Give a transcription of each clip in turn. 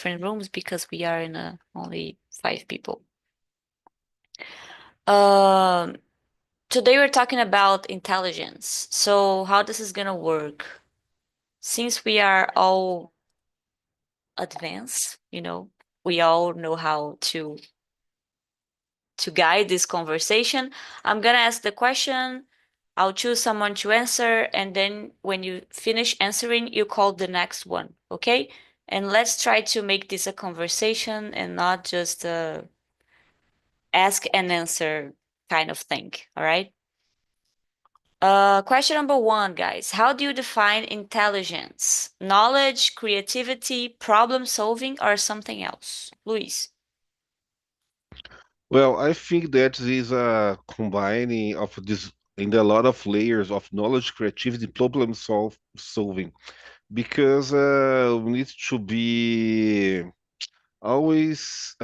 different rooms because we are in only 5 people. Today we're talking about intelligence. So how this is gonna work? Since we are all advanced, we all know how to guide this conversation. I'm gonna ask the question, I'll choose someone to answer, and then when you finish answering, you call the next one, okay? And let's try to make this a conversation and not just a ask and answer kind of thing, all right? Question number 1, guys. How do you define intelligence? Knowledge, creativity, problem solving, or something else? Luis. Well, I think that is a combining of this in a lot of layers of knowledge, creativity, solving, because we need to be always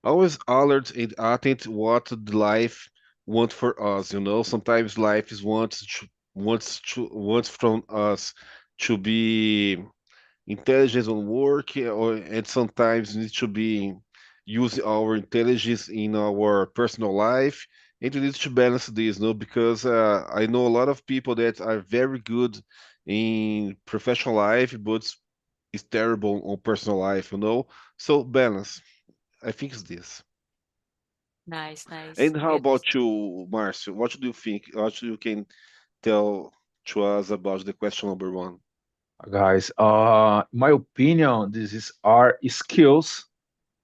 always alert and attent what the life want for us. Sometimes life is wants from us to be intelligence on work, and sometimes we need to be use our intelligence in our personal life, and we need to balance this, because I know a lot of people that are very good in professional life, but it's terrible on personal life. So balance, I think it's this. Nice, nice. And how Good. about you, Marcio? What do you think? What you can tell to us about the question number one? Guys, in my opinion, this is are skills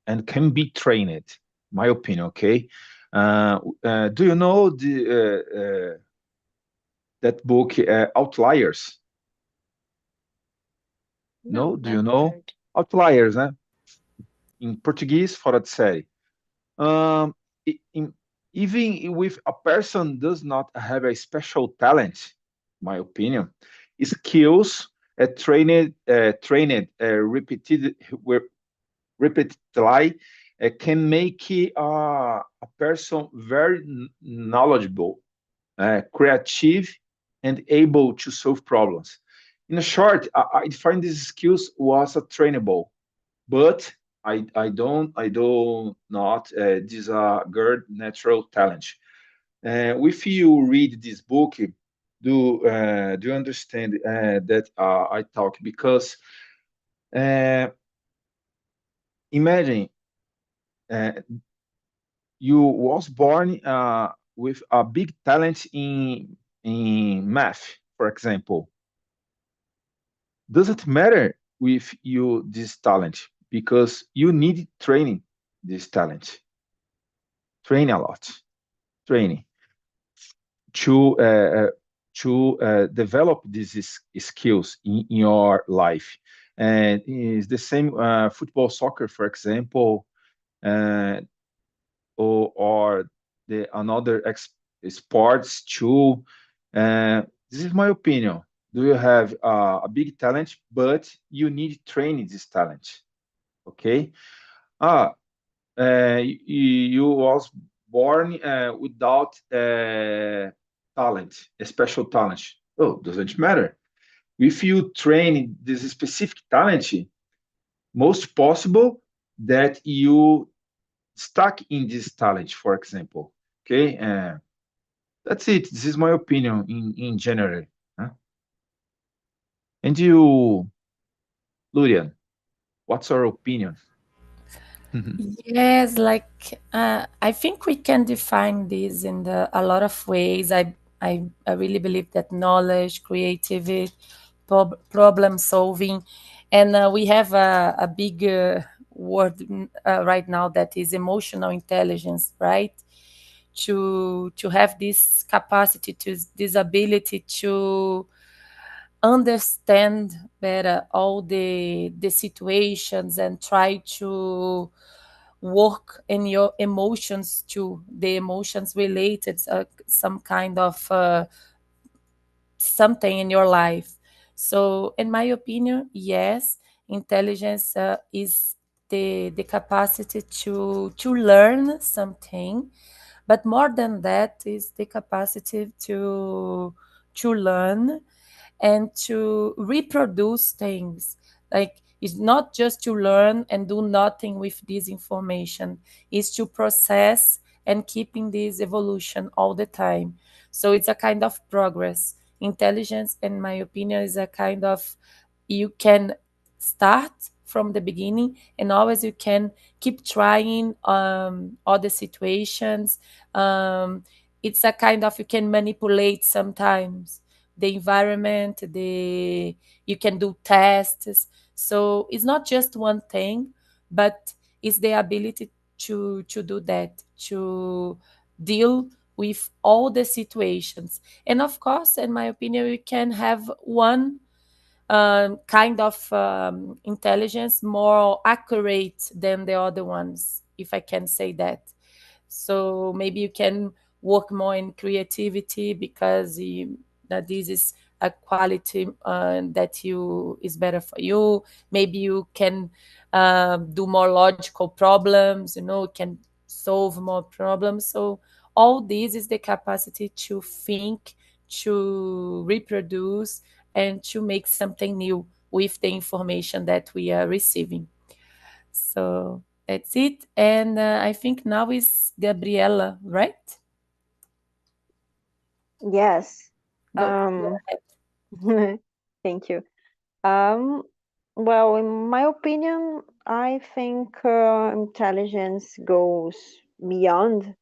and can be trained. My opinion, okay. Do you know the that book Outliers? No, No, do you never know heard. Outliers? In Portuguese, fora de série. Um, in, even if a person does not have a special talent, my opinion, skills trained repeatedly can make a person very knowledgeable, creative, and able to solve problems. In short, I find these skills was a trainable, but I do not this good natural talent. If you read this book, do you understand that I talk because uh, imagine uh, you was born with a big talent in math, for example. Doesn't matter with you this talent because you need training this talent. Train a lot, training to develop these skills in your life. And it's the same football, soccer, for example, uh, or the another sports too. This is my opinion. Do you have a big talent, but you need training this talent? Okay. Ah, you was born without talent, a special talent. Oh, doesn't matter. If you train this specific talent, most possible that you stuck in this talent, for example. Okay, that's it. This is my opinion in general. Huh? And you, Lurian, what's your opinion? Yes, like I think we can define this in a lot of ways. I really believe that knowledge, creativity, problem solving, and we have a big word right now that is emotional intelligence, right? To have this capacity, to this ability to understand better all the situations and try to work in your emotions too, the emotions related some kind of something in your life. So in my opinion, yes, intelligence is the capacity to learn something, but more than that is the capacity to learn and to reproduce things. Like, it's not just to learn and do nothing with this information. It's to process and keeping this evolution all the time. So it's a kind of progress. Intelligence, in my opinion, is a kind of, you can start from the beginning and always you can keep trying other situations. It's a kind of, you can manipulate sometimes the environment, the, you can do tests. So it's not just one thing, but it's the ability to do that, to deal with all the situations. And of course, in my opinion, we can have one kind of intelligence more accurate than the other ones, if I can say that. So maybe you can work more in creativity because that this is a quality that you is better for you. Maybe you can do more logical problems, can solve more problems. So all this is the capacity to think, to reproduce, and to make something new with the information that we are receiving. So that's it. And I think now is Gabriela, right? Yes. Go ahead. Thank you. Um, well, in my opinion, I think intelligence goes beyond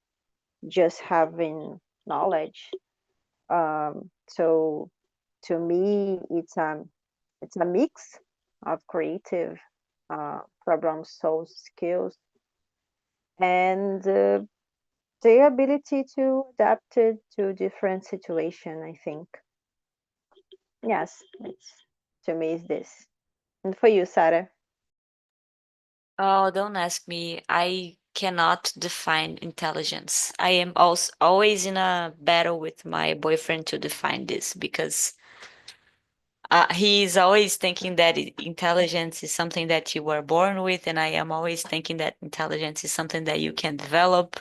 just having knowledge. So to me, it's a mix of creative problem solve skills and the ability to adapt it to different situation. I think yes, it's to me is this. And for you, Sarah? Oh, don't ask me. I cannot define intelligence. I am also always in a battle with my boyfriend to define this because he's always thinking that intelligence is something that you were born with, and I am always thinking that intelligence is something that you can develop.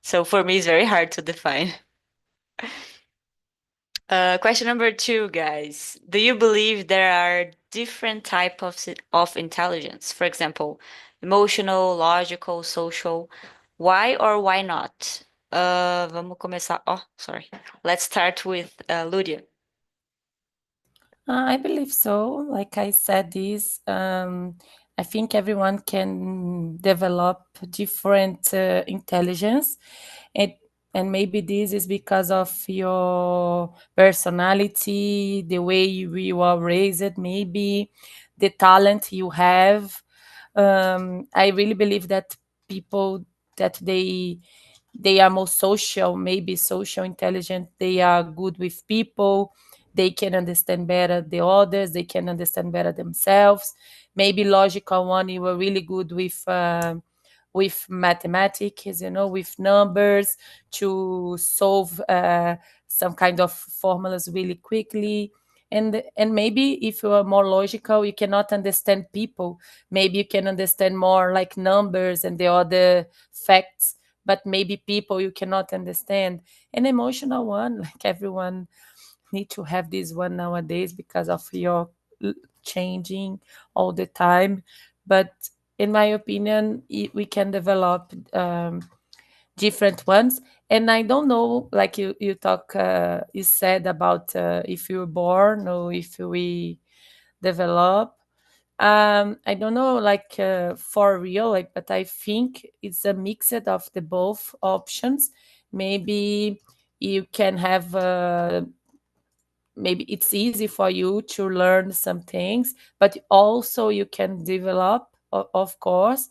So for me, it's very hard to define. Question number 2, guys. Do you believe there are different type of intelligence? For example, emotional, logical, social. Why or why not? Vamos começar. Oh, sorry. Let's start with Ludia. I believe so. Like I said, this I think everyone can develop different intelligence, and and maybe this is because of your personality, the way you are raised, maybe the talent you have. I really believe that people that they are more social, maybe social intelligent, they are good with people, they can understand better the others, they can understand better themselves. Maybe logical one, you were really good with mathematics, with numbers, to solve some kind of formulas really quickly. And maybe if you are more logical, you cannot understand people. Maybe you can understand more like numbers and the other facts, but maybe people you cannot understand. An emotional one, like everyone need to have this one nowadays because of your changing all the time. But in my opinion, we can develop different ones. And I don't know, like you said about if you're born or if we develop. I don't know, like for real, like, but I think it's a mix of the both options. Maybe you can have maybe it's easy for you to learn some things, but also you can develop, of course.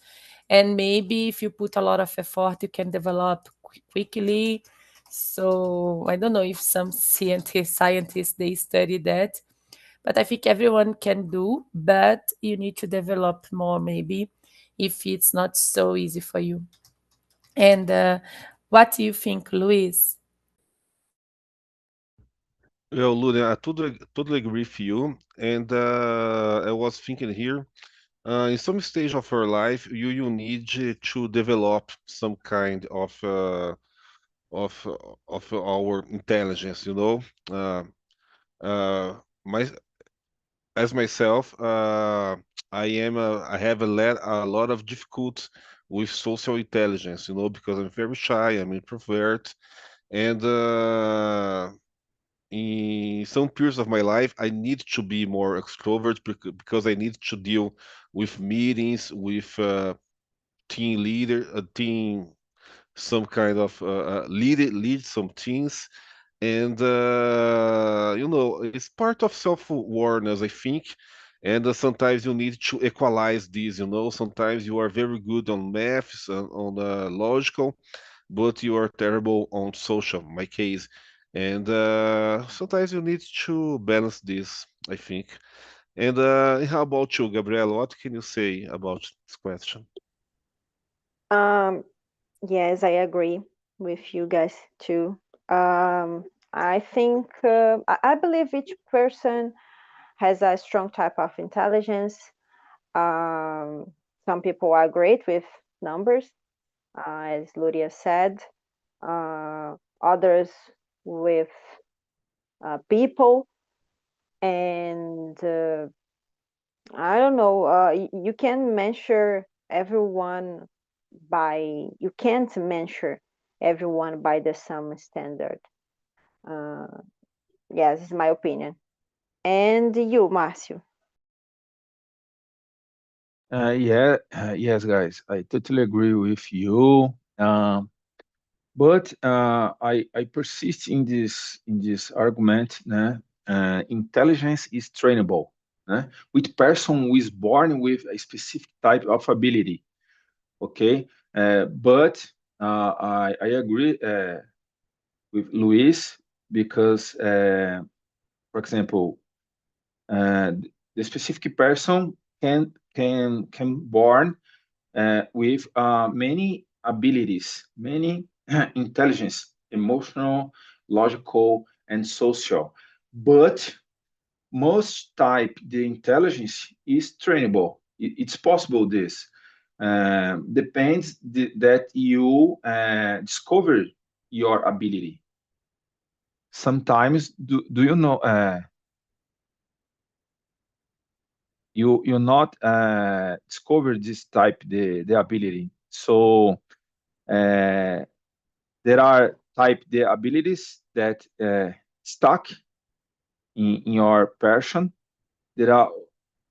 And maybe if you put a lot of effort, you can develop quickly. So I don't know if some scientists they study that, but I think everyone can do, but you need to develop more maybe if it's not so easy for you. And what do you think, Luis? Well, Luna, I totally agree with you. And I was thinking here, in some stage of our life, you need to develop some kind of of our intelligence. Uh, uh, my as myself. I have a lot of difficulty with social intelligence, because I'm very shy, I'm introvert, and in some periods of my life, I need to be more extrovert because I need to deal with meetings, with team leader, some kind of lead some teams, and it's part of self-awareness, I think. And sometimes you need to equalize these. Sometimes you are very good on maths and on logical, but you are terrible on social, my case. And sometimes you need to balance this, I think. And how about you, Gabriel? What can you say about this question? Yes, I agree with you guys too. I think I believe each person has a strong type of intelligence. Some people are great with numbers, as Luria said. Others with people, and I don't know. You can measure everyone you can't measure everyone by the same standard. Uh, yes, it's my opinion. And you, Márcio? Yes, guys, I totally agree with you. But I persist in this argument. Né? Intelligence is trainable. Né? With person who is born with a specific type of ability. Okay, but I agree with Luis because, for example, the specific person can born with many abilities, many intelligence, emotional, logical, and social. But most type the intelligence is trainable. It's possible this. Depends that you discover your ability. Sometimes do you know you not discover this type the ability. So there are type the abilities that stuck in your person. There are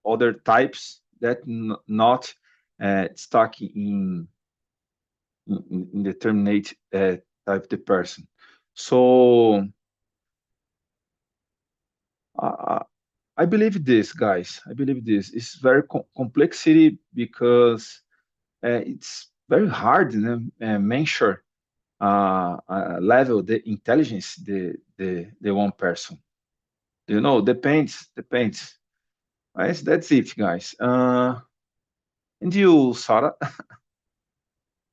other types that not stuck in determinate type the person. So I believe this, guys. I believe this. It's very complexity because it's very hard to measure level the intelligence the one person. Depends. Right? That's it, guys. And you, Sarah?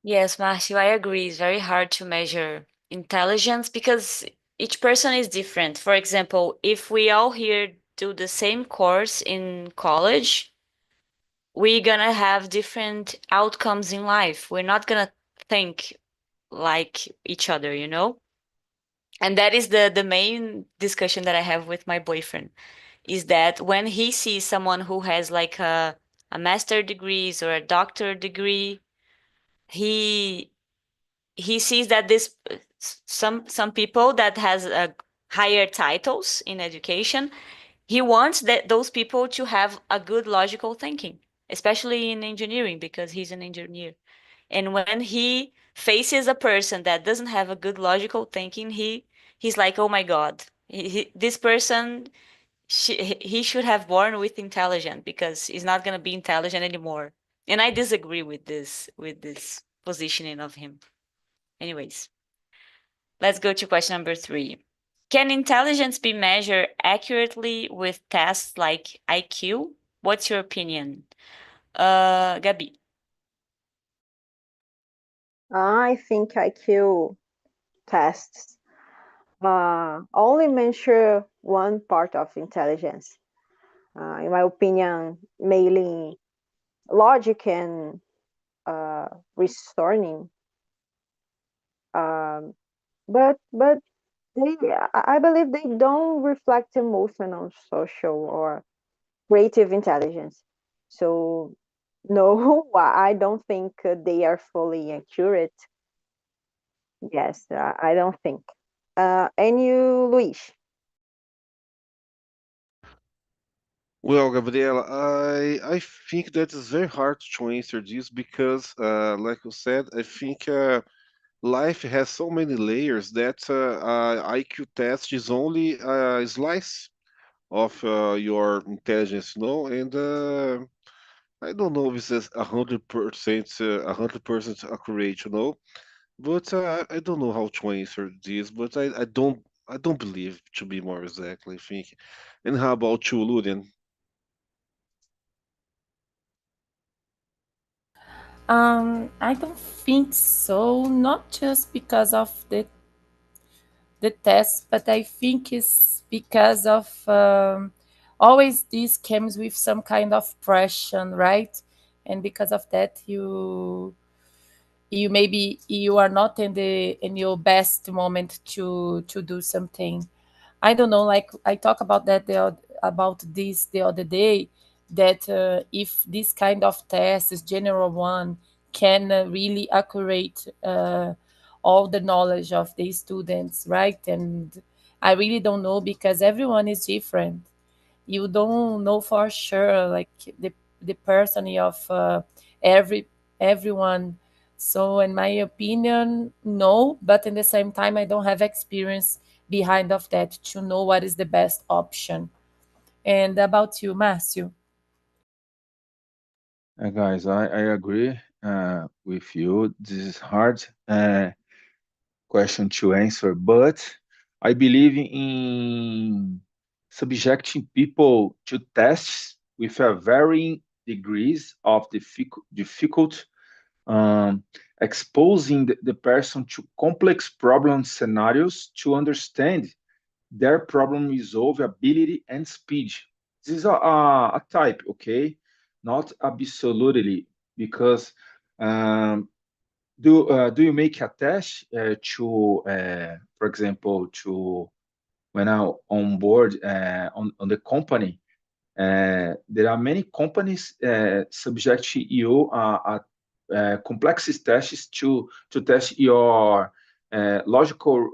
Yes, Marcio, I agree. It's very hard to measure intelligence because each person is different. For example, if we all here do the same course in college, we're gonna have different outcomes in life. We're not gonna think like each other, you know? And that is the main discussion that I have with my boyfriend, is that when he sees someone who has like a master degrees or a doctor degree, he he sees that this some people that has higher titles in education, he wants that those people to have a good logical thinking, especially in engineering because he's an engineer. And when he faces a person that doesn't have a good logical thinking, he's like, oh my God, this person he should have born with intelligent because he's not gonna be intelligent anymore. And I disagree with this positioning of him. Anyways, let's go to question number 3. Can intelligence be measured accurately with tests like IQ? What's your opinion? Gabi. I think IQ tests only measure one part of intelligence. In my opinion, mainly logic and reasoning. But I believe they don't reflect emotional, social, or creative intelligence. So no, I don't think they are fully accurate. Yes, I don't think. And you, Luis? Well, Gabriela, I think that is very hard to answer this because, like you said, I think life has so many layers that IQ test is only a slice of your intelligence, and I don't know if it's 100%, 100% accurate, but I don't know how to answer this, but I don't believe to be more exactly, I think. And how about you, Ludian? I don't think so. Not just because of the test, but I think it's because of always this comes with some kind of pressure, right? And because of that, you maybe you are not in your best moment to do something. I don't know. Like I talked about that about this the other day. That if this kind of test is general one can really accurate all the knowledge of the students, right? And I really don't know because everyone is different. You don't know for sure like the person of every everyone. So in my opinion, no, but in the same time I don't have experience behind of that to know what is the best option. And about you, Márcio? Guys, I agree with you. This is hard question to answer, but I believe in subjecting people to tests with a varying degrees of difficult, um, exposing the person to complex problem scenarios to understand their problem resolve ability and speed. This is a type, okay? Not absolutely, because um, do you make a test to, for example, to when I on board on the company? There are many companies subject you complex tests to test your logical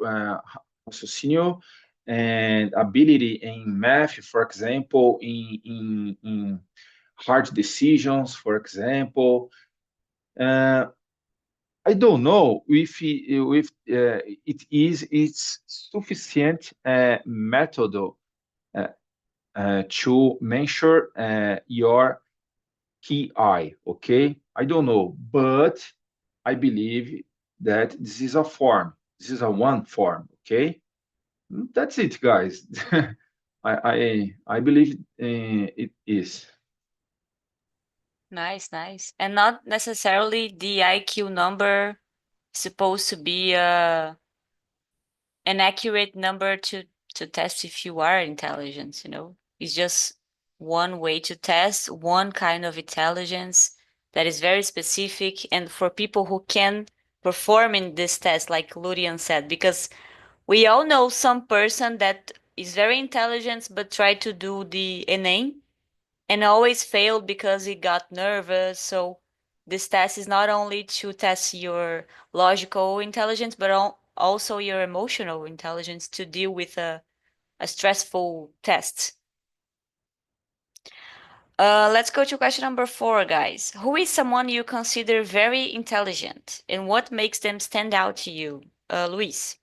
raciocínio and ability in math, for example, in hard decisions, for example. Uh, I don't know if it is it's sufficient method to measure your KI. Okay, I don't know, but I believe that this is a form. This is a one form. Okay, that's it, guys. I believe it is. Nice, nice. And not necessarily the IQ number supposed to be an accurate number to test if you are intelligent, It's just one way to test one kind of intelligence that is very specific and for people who can perform in this test, like Lurian said, because we all know some person that is very intelligent but tried to do the ENEM and always failed because he got nervous. So this test is not only to test your logical intelligence, but also your emotional intelligence to deal with a stressful test. Let's go to question number 4, guys. Who is someone you consider very intelligent and what makes them stand out to you? Luis.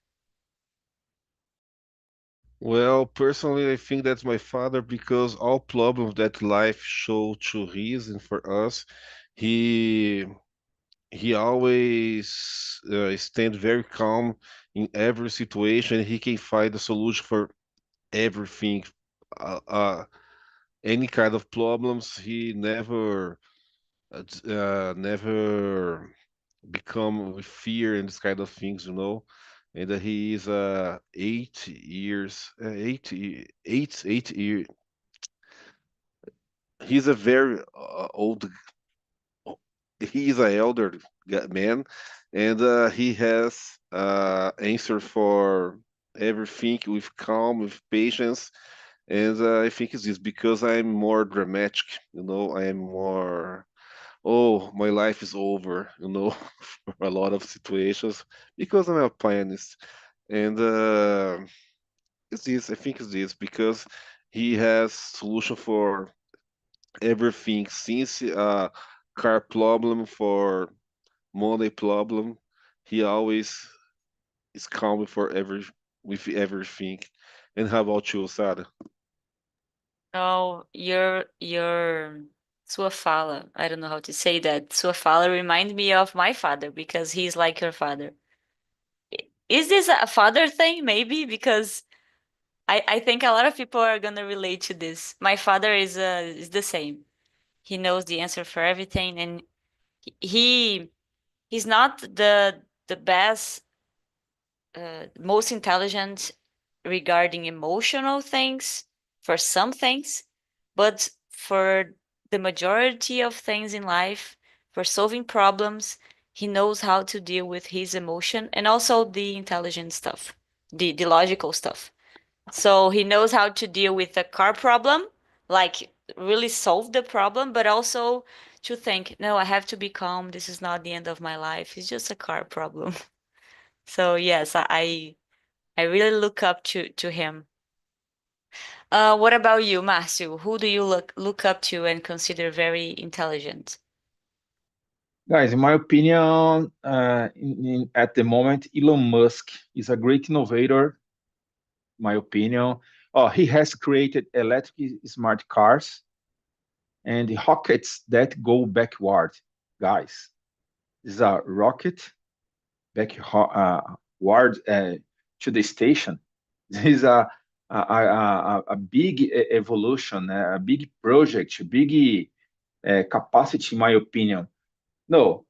Well, personally, I think that's my father because all problems that life show to his and for us, he he always stand very calm in every situation. He can find a solution for everything, any kind of problems. He never become with fear and this kind of things. And he is 8 years, 8 year. He's a very old. He is an elder man, and he has answer for everything with calm, with patience, And I think it's this because I'm more dramatic, I am more, oh, my life is over, for a lot of situations because I'm a pianist. And it's this, I think it's this because he has solution for everything since car problem for money problem. He always is calm for with everything. And how about you, Sada? Oh, your sua fala. I don't know how to say that. Sua fala remind me of my father because he's like your father. Is this a father thing? Maybe because I think a lot of people are gonna relate to this. My father is the same. He knows the answer for everything, and he he's not the best, most intelligent regarding emotional things for some things, but for the majority of things in life, for solving problems, he knows how to deal with his emotion and also the intelligent stuff, the logical stuff. So he knows how to deal with a car problem, like really solve the problem, but also to think, no, I have to be calm. This is not the end of my life. It's just a car problem. So yes, I really look up to him. What about you, Márcio? Who do you look up to and consider very intelligent? Guys, in my opinion, at the moment, Elon Musk is a great innovator. My opinion, he has created electric smart cars and rockets that go backward. Guys, this is a rocket backward to the station. This is a big evolution, a big project, a big capacity, in my opinion. No,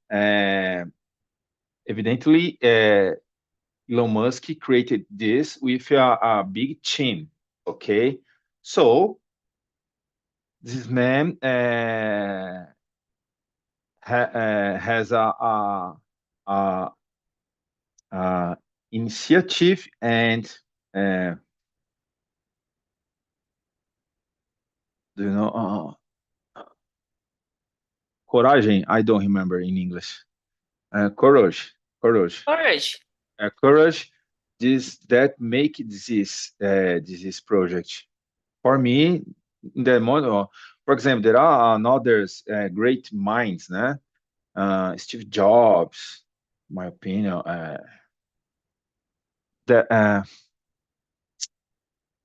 evidently, Elon Musk created this with a big team. Okay, so this man has a, a initiative and uh, do you know coragem? I don't remember in English. Courage, courage, Courage. courage. This that make this project for me. In the model, for example, there are another great minds, né? Steve Jobs, my opinion. That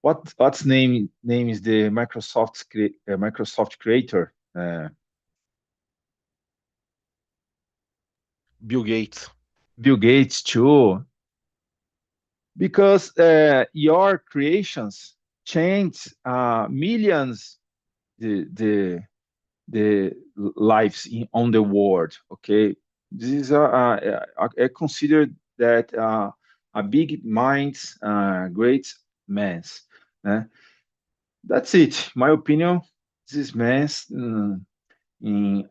what's name is the Microsoft creator? Bill Gates. Bill Gates too, because your creations change millions the lives on the world. Okay, this is I consider that a big minds, great minds. eh? That's it. My opinion. This man's in in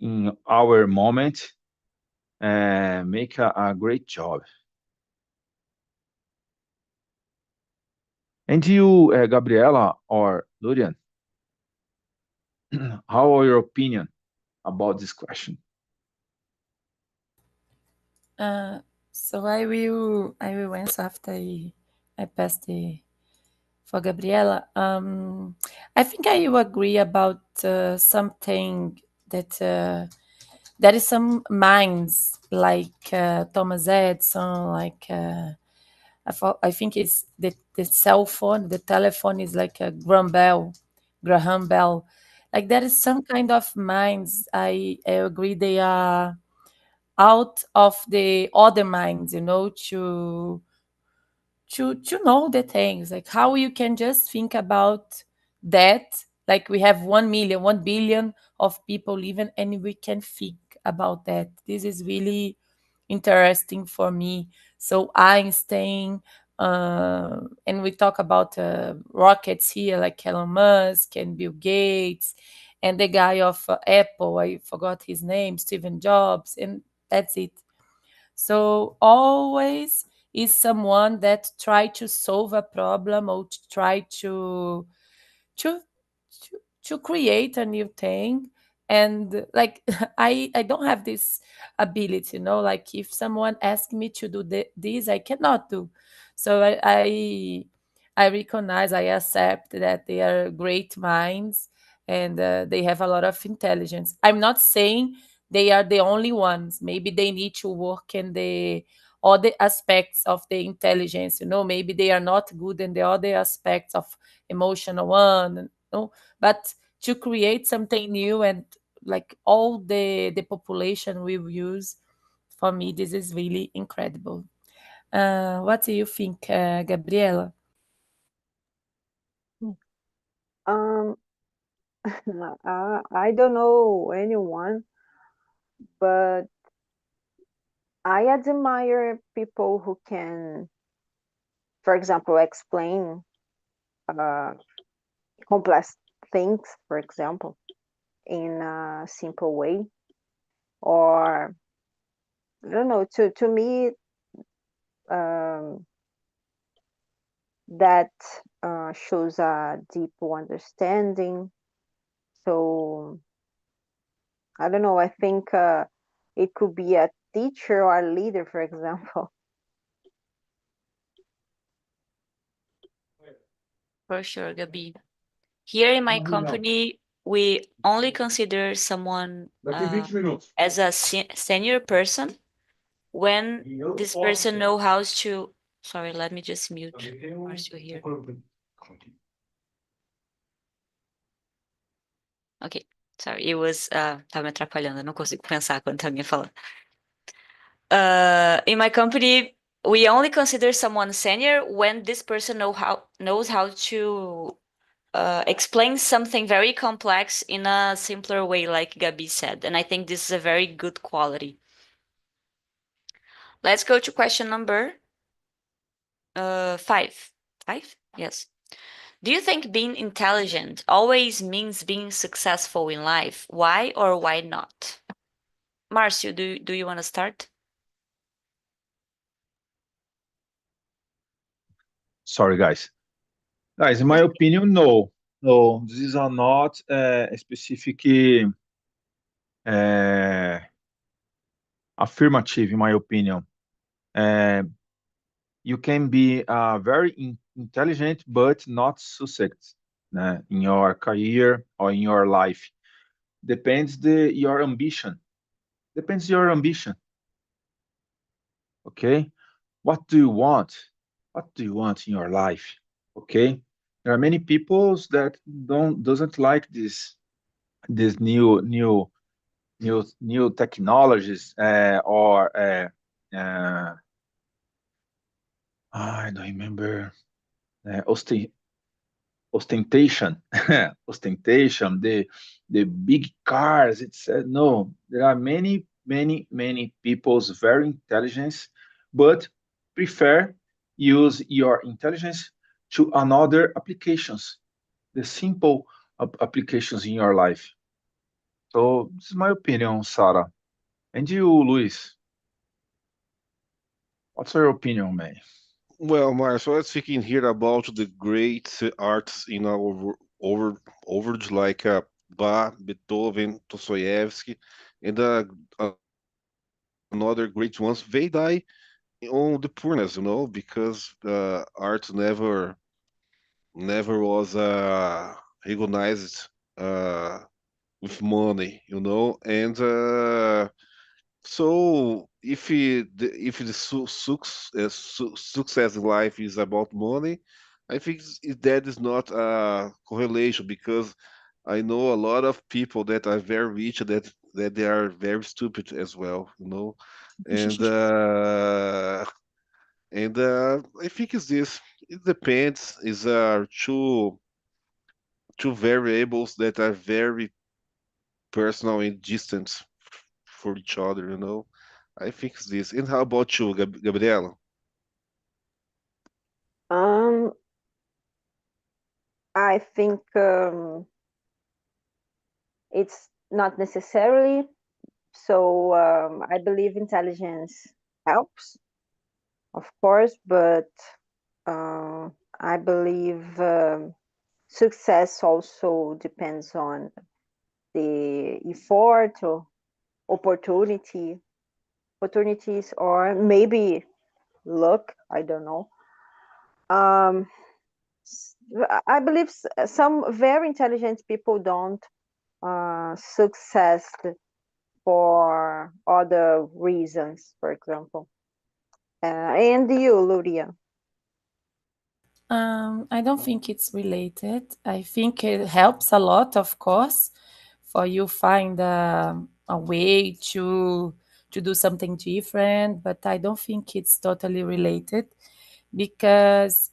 in our moment make a great job. And you, Gabriela or Lurian, how are your opinion about this question? Uh, so I will answer after I pass the for Gabriela. I think I will agree about something that there is some minds like Thomas Edison, like I think it's the cell phone, the telephone is like a Graham Bell. Like there is some kind of minds. I agree they are out of the other minds, to know the things like how you can just think about that, like we have 1 million, 1 billion of people living and we can think about that. This is really interesting for me. So Einstein, and we talk about rockets here like Elon Musk and Bill Gates, and the guy of Apple, I forgot his name, Stephen Jobs, and that's it. So always is someone that try to solve a problem or to try to to to create a new thing. And like I don't have this ability, like if someone asks me to do this, I cannot do. So I recognize, I accept that they are great minds, and they have a lot of intelligence. I'm not saying they are the only ones. Maybe they need to work in the other aspects of the intelligence. Maybe they are not good in the other aspects of emotional one. But to create something new, and like all the population will use, for me this is really incredible. What do you think, Gabriela? Um, I don't know anyone, but I admire people who can, for example, explain complex things, for example, in a simple way. Or I don't know, to me, that shows a deep understanding. So I don't know, I think it could be a teacher or a leader, for example. For sure, Gabi. Here in my company, we only consider someone as a senior person when this person know how to. Sorry, let me just mute Marcio here. Ok, sorry, it was tá me atrapalhando, eu não consigo pensar quando tá me falando. In my company, we only consider someone senior when this person knows how to explain something very complex in a simpler way, like Gabi said. And I think this is a very good quality. Let's go to question number 5. 5? Yes. Do you think being intelligent always means being successful in life? Why or why not? Marcio, do you want to start? Sorry, guys. Guys, in my opinion, no. No, these are not specific affirmative, in my opinion. You can be very intelligent, but not success in your career or in your life. Depends your ambition. Depends your ambition. Okay, what do you want? What do you want in your life? Okay, there are many people that doesn't like this new technologies or I don't remember ostentation ostentation, the big cars. It's no, there are many people's very intelligence, but prefer use your intelligence to another applications, the simple applications in your life. So this is my opinion, Sarah. And you, Luis, what's your opinion, man? Well, Marcio, I was thinking here about the great artists in our overage, like Bach, Beethoven, Dostoevsky, and another great ones. They die on the poorness, because art never was recognized uh, with money, and so if the success in life is about money, I think that is not a correlation, because I know a lot of people that are very rich that they are very stupid as well, and I think it's this. It depends. Is two variables that are very personal and distant for each other. I think it's this. And how about you, Gabriela? Um, I think it's not necessarily. So I believe intelligence helps, of course, but I believe success also depends on the effort or opportunities, or maybe luck. I don't know. I believe some very intelligent people don't success for other reasons, for example. And you, Luria? I don't think it's related. I think it helps a lot, of course, for you find a way to do something different, but I don't think it's totally related because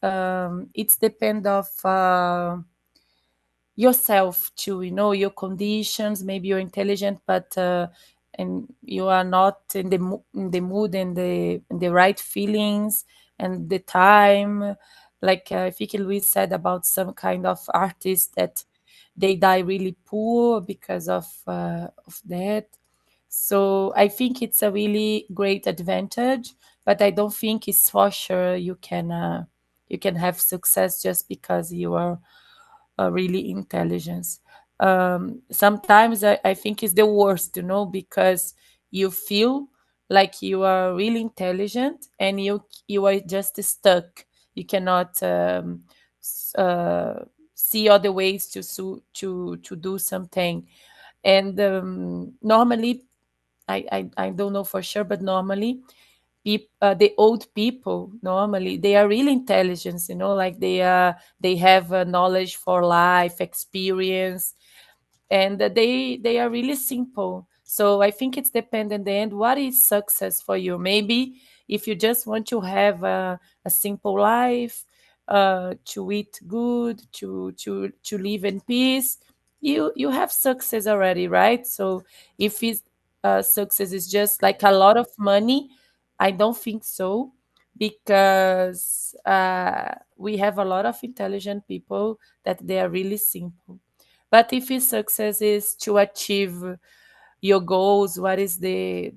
it's depend of yourself too, your conditions. Maybe you're intelligent, but and you are not in the mood and the right feelings and the time. Like I think Luis said about some kind of artists that they die really poor because of that. So I think it's a really great advantage, but I don't think it's for sure you can have success just because you are really intelligence. Sometimes I think it's the worst, because you feel like you are really intelligent and you are just stuck. You cannot see other ways to do something. And normally, I don't know for sure, but normally the old people normally they are really intelligent, like they have knowledge for life experience, and they are really simple. So I think it's dependent in the end what is success for you. Maybe if you just want to have a simple life, to eat good, to live in peace, you have success already, right? So if it's success is just like a lot of money, I don't think so, because we have a lot of intelligent people that they are really simple. But if your success is to achieve your goals, what is the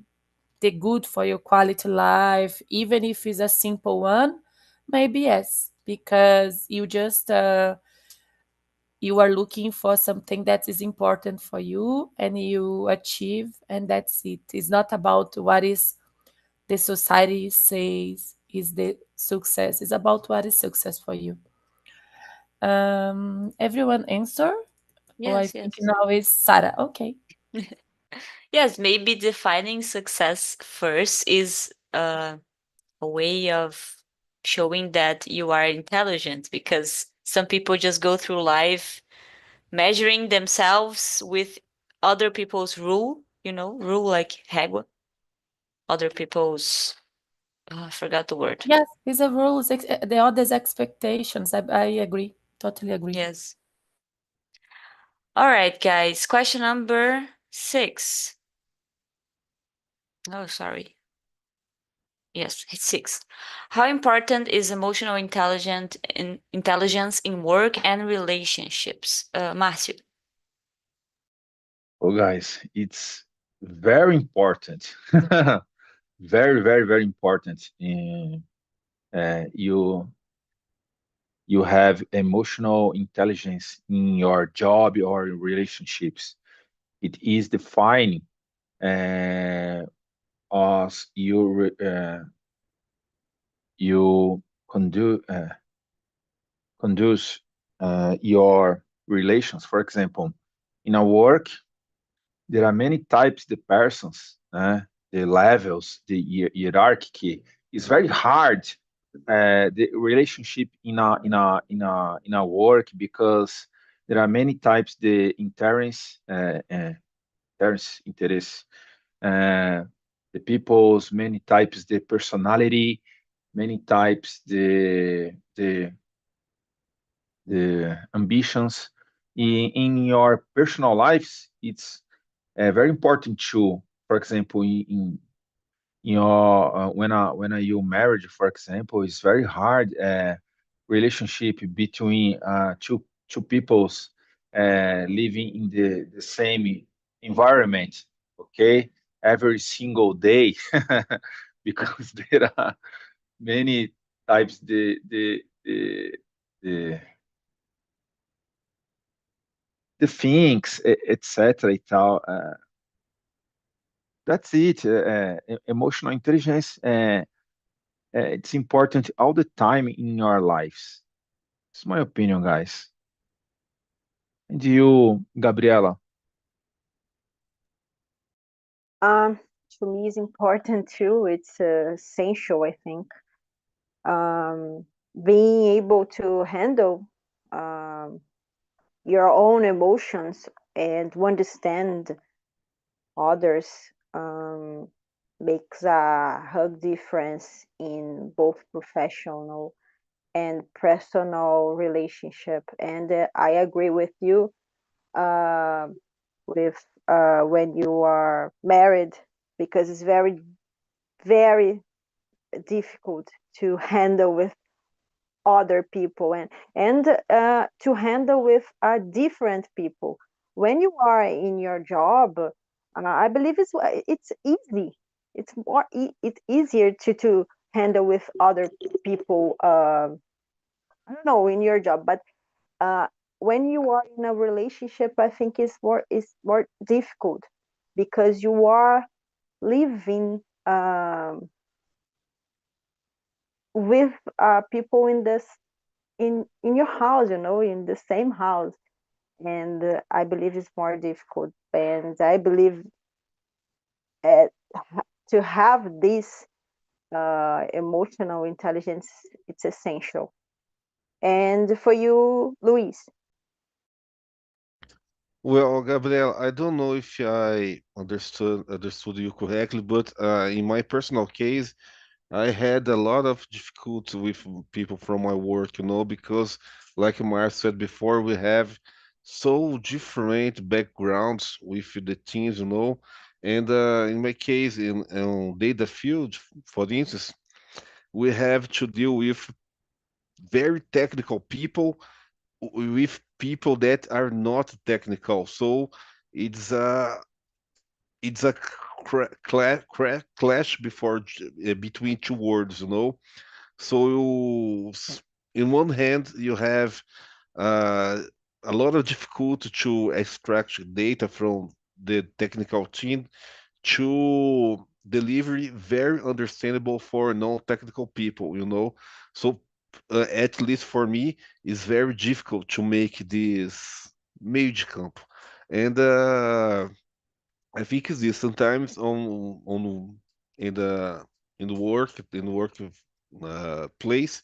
good for your quality life, even if it's a simple one, maybe yes, because you are looking for something that is important for you and you achieve, and that's it. It's not about what is the society says is the success. It's about what is success for you. Everyone answer? Oh, I Yes, think yes. now is Sarah. Okay. Yes, maybe defining success first is a way of showing that you are intelligent, because some people just go through life measuring themselves with other people's rule like régua, other people's, I forgot the word. Yes, these are rules. The others' expectations. I agree. Totally agree. Yes. All right, guys. Question number 6. Oh, sorry. Yes, it's 6. How important is emotional intelligence in work and relationships? Márcio. Oh, guys, it's very important. Very, very, very important. You have emotional intelligence in your job or in relationships. It is defining as you conduce your relations. For example, in a work, there are many types the persons, the levels, the hierarchy. It's very hard the relationship in a work, because there are many types the interest, uh, the people's many types the personality, many types the ambitions in your personal lives. It's very important to, for example, in your when you married, for example, it's very hard relationship between two peoples living in the same environment, okay, every single day, because many types the things, etc. e tal. That's it. Emotional intelligence, it's important all the time in your lives. It's my opinion, guys. And you, Gabriela? Um, to me, is important too. It's essential, I think. Being able to handle um, your own emotions and to understand others makes a hug difference in both professional and personal relationship. And I agree with you uh, with when you are married, because it's very, very difficult to handle with other people, and to handle with different people. When you are in your job, I believe it's easy. It's it's easier to handle with other people. I don't know, in your job, but uh, when you are in a relationship, I think it's more difficult, because you are living with people in your house, in the same house. And I believe it's more difficult, and I believe uh, to have this emotional intelligence, it's essential. And for you, Luis? Well, Gabriel, I don't know if I understood you correctly, but in my personal case, I had a lot of difficulty with people from my work, because, like Mar said before, we have so different backgrounds with the teams, And in my case, in data field, for instance, we have to deal with very technical people with people that are not technical. So it's a it's a clash between two words, So in one hand, you have uh, a lot of difficulty to extract data from the technical team to delivery very understandable for non-technical people, So at least for me, it's very difficult to make this meio de campo. And I think it's this sometimes on in the in the work place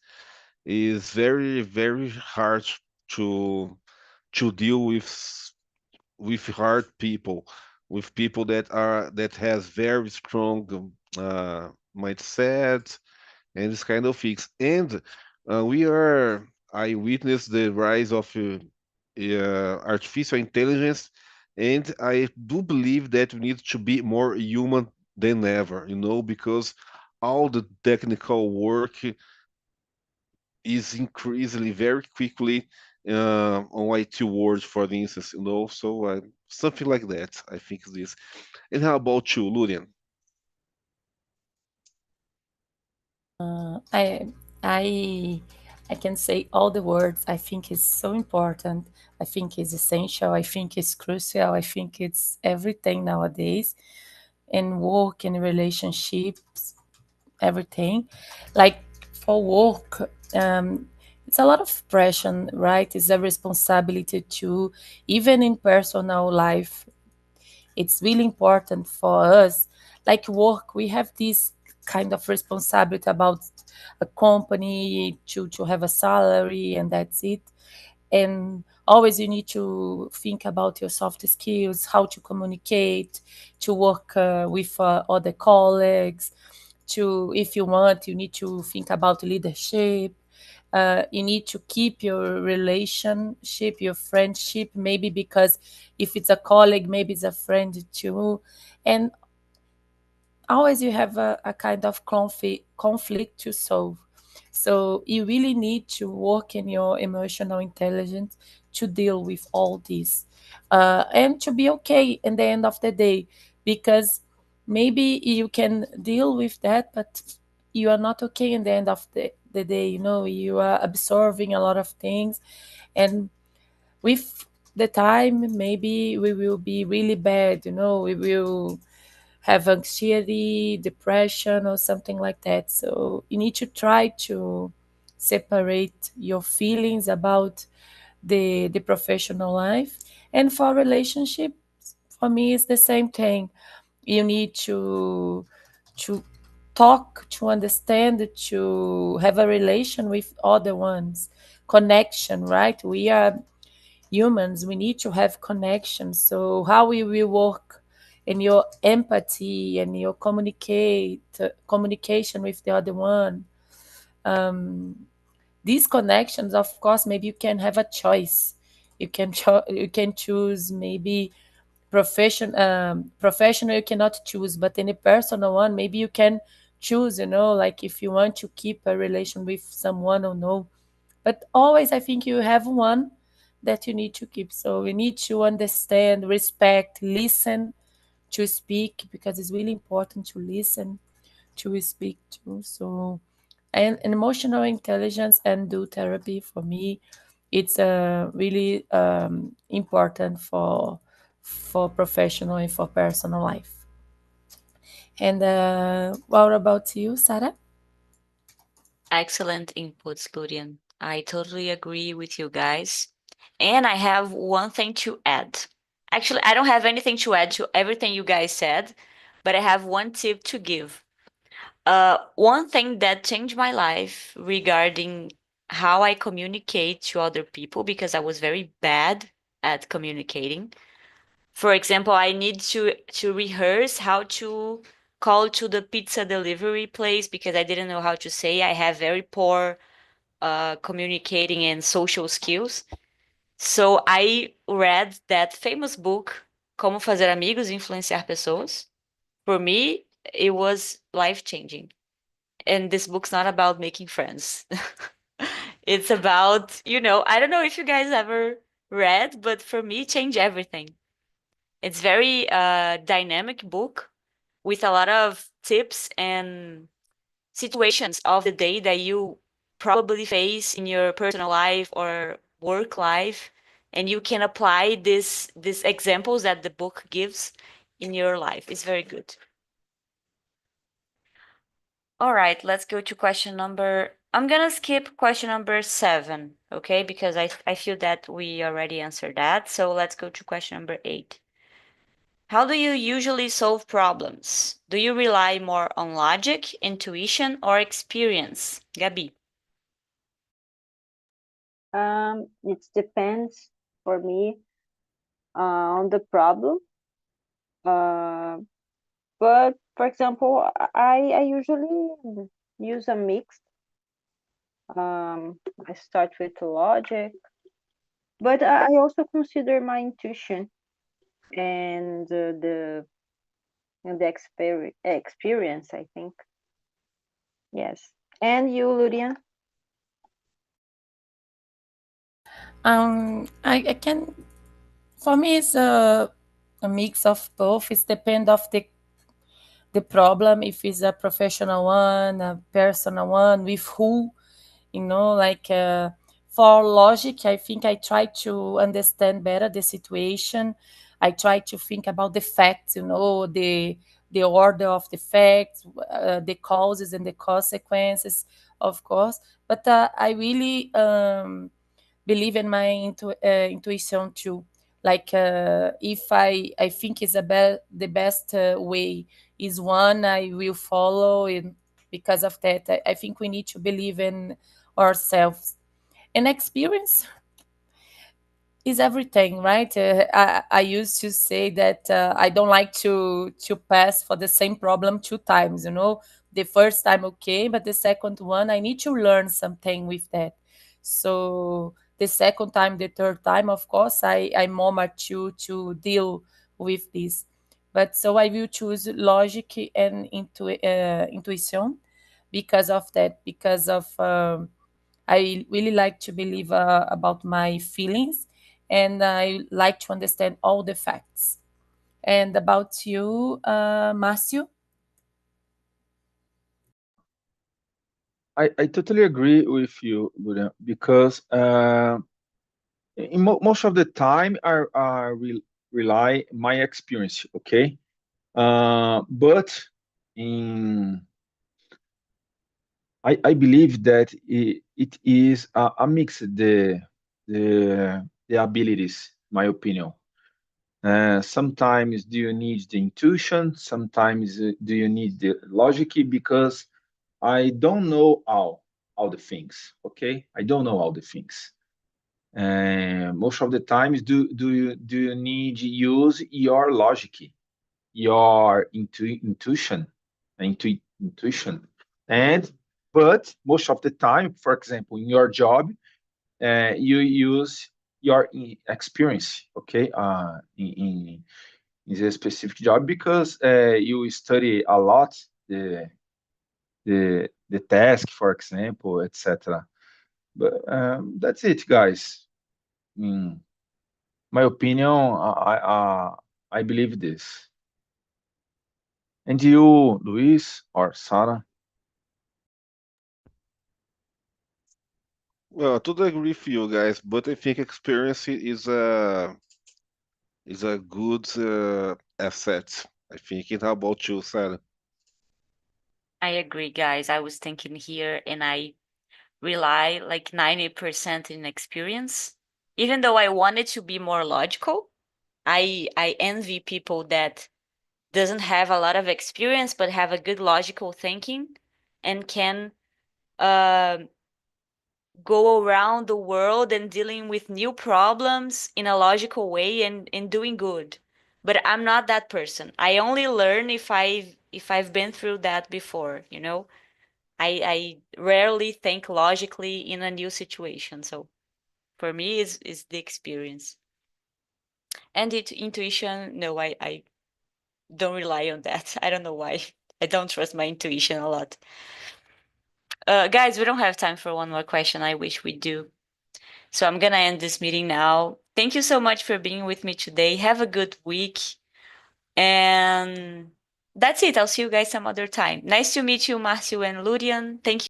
is very very hard to deal with hard people, with people that has very strong mindset and this kind of things. And I witnessed the rise of artificial intelligence, and I do believe that we need to be more human than ever, because all the technical work is increasingly very quickly on IT words, for instance, So something like that, I think this. And how about you, Lurian? I I I can say all the words. I think it's so important. I think it's essential. I think it's crucial. I think it's everything nowadays in work, in relationships, everything. Like for work, it's a lot of pressure, right? It's a responsibility to, even in personal life, it's really important for us. Like work, we have this kind of responsibility about a company to have a salary, and that's it. And always you need to think about your soft skills, how to communicate, to work with other colleagues, to, if you want, you need to think about leadership. You need to keep your relationship, your friendship, maybe, because if it's a colleague, maybe it's a friend too. And always you have a kind of conflict to solve. So you really need to work in your emotional intelligence to deal with all this, and to be okay in the end of the day, because maybe you can deal with that, but you are not okay in the end of the day. You are absorbing a lot of things, and with the time maybe we will be really bad. We will have anxiety, depression, or something like that. So you need to try to separate your feelings about the professional life. And for relationships, for me, it's the same thing. You need to talk, to understand, to have a relation with other ones. Connection, right? We are humans, we need to have connection. So how we will work in your empathy and your communication with the other one. These connections, of course, maybe you can have a choice. You can choose maybe professional you cannot choose, but in a personal one maybe you can choose, like if you want to keep a relation with someone or no. But always I think you have one that you need to keep. So you need to understand, respect, listen, to speak, because it's really important to listen, to speak too. So, and emotional intelligence and do therapy, for me it's really important for professional and for personal life. And what about you, Sarah? Excellent inputs, Glorian. I totally agree with you guys. And I have one thing to add. Actually, I don't have anything to add to everything you guys said, but I have one tip to give. One thing that changed my life regarding how I communicate to other people, because I was very bad at communicating. For example, I need to rehearse how to call to the pizza delivery place because I didn't know how to say. I have very poor communicating and social skills. So I read that famous book, Como Fazer Amigos e Influenciar Pessoas. For me, it was life changing. And this book's not about making friends. It's about, I don't know if you guys ever read, but for me, it changed everything. It's very dynamic book with a lot of tips and situations of the day that you probably face in your personal life or work life, and you can apply these examples that the book gives in your life. It's very good. All right, let's go to question number. I'm gonna skip question number 7, okay? Because I feel that we already answered that. So let's go to question number 8. How do you usually solve problems? Do you rely more on logic, intuition, or experience? Gabi. It depends for me on the problem. But for example, I usually use a mix. I start with logic, but I also consider my intuition and the experience, I think. Yes. And you, Lurian? I can. For me, it's a mix of both. It depends of the problem, if it's a professional one, a personal one, with who, like for logic, I think I try to understand better the situation. I try to think about the facts, the order of the facts, the causes and the consequences, of course. But I really believe in my intuition too. Like if I think is the best way is one, I will follow. And because of that, I think we need to believe in ourselves. And experience is everything, right? I used to say that I don't like to pass for the same problem 2 times. The first time, okay, but the second one, I need to learn something with that. So the second time, the third time, of course, I'm more mature to deal with this. But so I will choose logic and intuition because of that, because of I really like to believe about my feelings, and I like to understand all the facts. And about you, Márcio? I totally agree with you, Luria, because most of the time I rely my experience, okay? But in I believe that it is a mix the abilities, my opinion. Sometimes do you need the intuition, sometimes do you need the logic, because I don't know all the things, okay? I don't know all the things. And most of the times do you need to use your logic, your intuition. And but most of the time, for example, in your job, you use your experience, okay, in this specific job, because you study a lot the task, for example, etc. But that's it, guys. In my opinion, I believe this. And you, Luis or Sarah? Well, I totally agree with you guys, but I think experience is a good asset. I think. And how about you, Sarah? I agree, guys. I was thinking here and I rely like 90% in experience. Even though I wanted to be more logical, I envy people that doesn't have a lot of experience but have a good logical thinking and can go around the world and dealing with new problems in a logical way and doing good. But I'm not that person. I only learn if I've been through that before, you know? I rarely think logically in a new situation. So for me is the experience. And intuition, no, I don't rely on that. I don't know why. I don't trust my intuition a lot. Guys, we don't have time for one more question. I wish we do. So I'm gonna end this meeting now. Thank you so much for being with me today. Have a good week. And that's it. I'll see you guys some other time. Nice to meet you, Marcio and Lurian. Thank you.